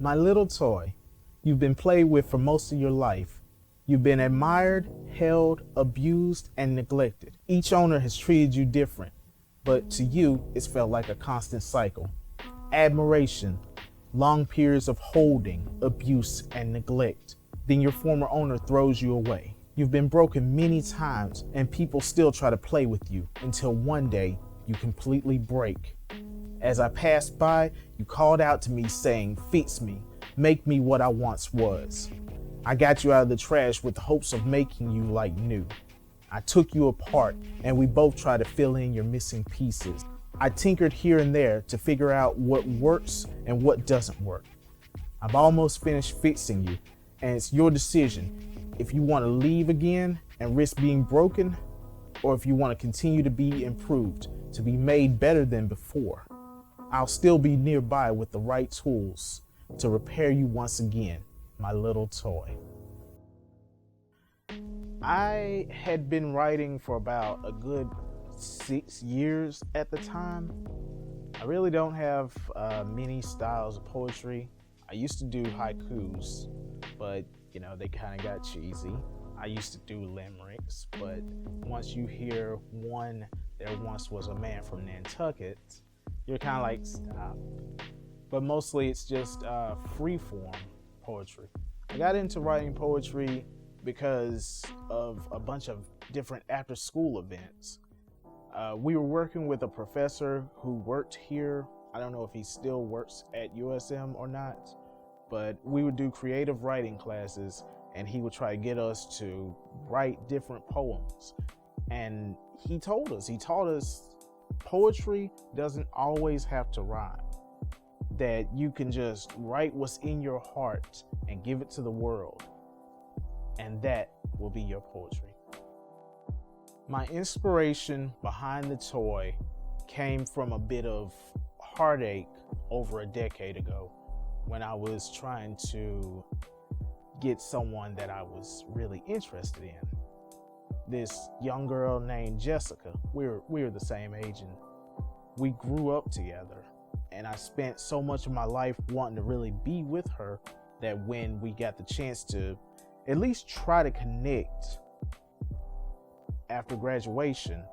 My little toy, you've been played with for most of your life. You've been admired, held, abused, and neglected. Each owner has treated you different, but to you, it's felt like a constant cycle. Admiration, long periods of holding, abuse, and neglect. Then your former owner throws you away. You've been broken many times, and people still try to play with you until one day you completely break. As I passed by, you called out to me saying, "Fix me, make me what I once was." I got you out of the trash with the hopes of making you like new. I took you apart and we both tried to fill in your missing pieces. I tinkered here and there to figure out what works and what doesn't work. I've almost finished fixing you, and it's your decision if you want to leave again and risk being broken, or if you want to continue to be improved, to be made better than before. I'll still be nearby with the right tools to repair you once again, my little toy. I had been writing for about a good 6 years at the time. I really don't have many styles of poetry. I used to do haikus, but they kind of got cheesy. I used to do limericks, but once you hear one, "There once was a man from Nantucket," you're kind of like, stop. But mostly it's just free form poetry. I got into writing poetry because of a bunch of different after school events. We were working with a professor who worked here. I don't know if he still works at USM or not, but we would do creative writing classes and he would try to get us to write different poems. And he taught us poetry doesn't always have to rhyme, that you can just write what's in your heart and give it to the world, and that will be your poetry. My inspiration behind the toy came from a bit of heartache over a decade ago when I was trying to get someone that I was really interested in. This young girl named Jessica. We're the same age and we grew up together, and I spent so much of my life wanting to really be with her that when we got the chance to at least try to connect after graduation,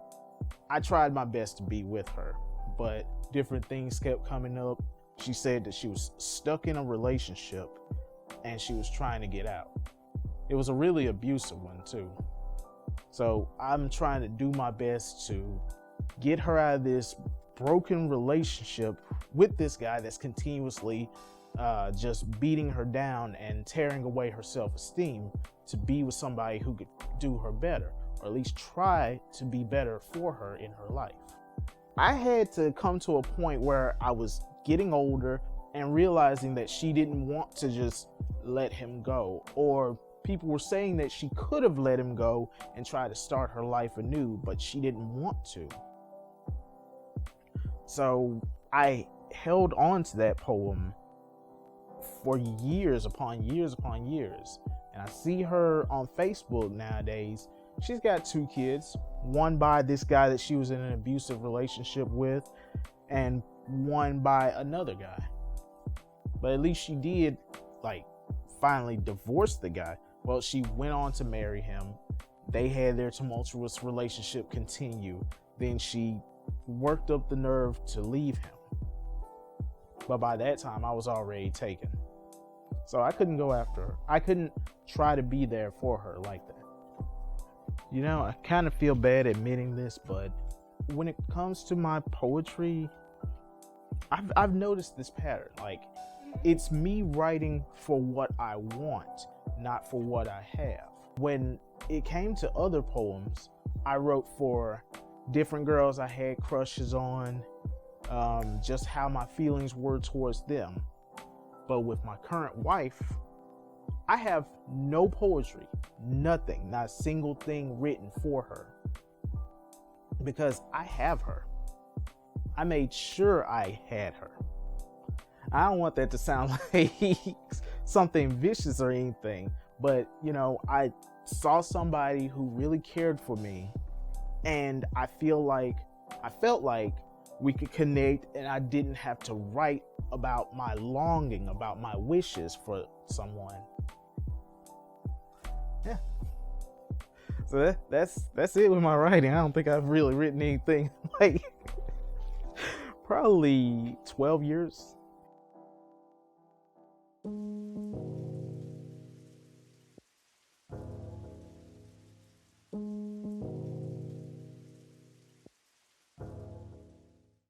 I tried my best to be with her, but different things kept coming up. She said that she was stuck in a relationship and she was trying to get out. It was a really abusive one too. So I'm trying to do my best to get her out of this broken relationship with this guy that's continuously just beating her down and tearing away her self-esteem, to be with somebody who could do her better, or at least try to be better for her in her life. I had to come to a point where I was getting older and realizing that she didn't want to just let him go, or people were saying that she could have let him go and try to start her life anew, but she didn't want to. So I held on to that poem for years upon years upon years. And I see her on Facebook nowadays. She's got 2 kids, one by this guy that she was in an abusive relationship with, and one by another guy. But at least she did finally divorce the guy. Well, she went on to marry him. They had their tumultuous relationship continue. Then she worked up the nerve to leave him. But by that time, I was already taken. So I couldn't go after her. I couldn't try to be there for her like that. I kind of feel bad admitting this, but when it comes to my poetry, I've noticed this pattern. It's me writing for what I want, not for what I have. When it came to other poems, I wrote for different girls I had crushes on, just how my feelings were towards them. But with my current wife, I have no poetry, nothing, not a single thing written for her, because I have her. I made sure I had her. I don't want that to sound like something vicious or anything, but I saw somebody who really cared for me, and I felt like we could connect, and I didn't have to write about my longing, about my wishes for someone. Yeah. So that's it with my writing. I don't think I've really written anything like probably 12 years.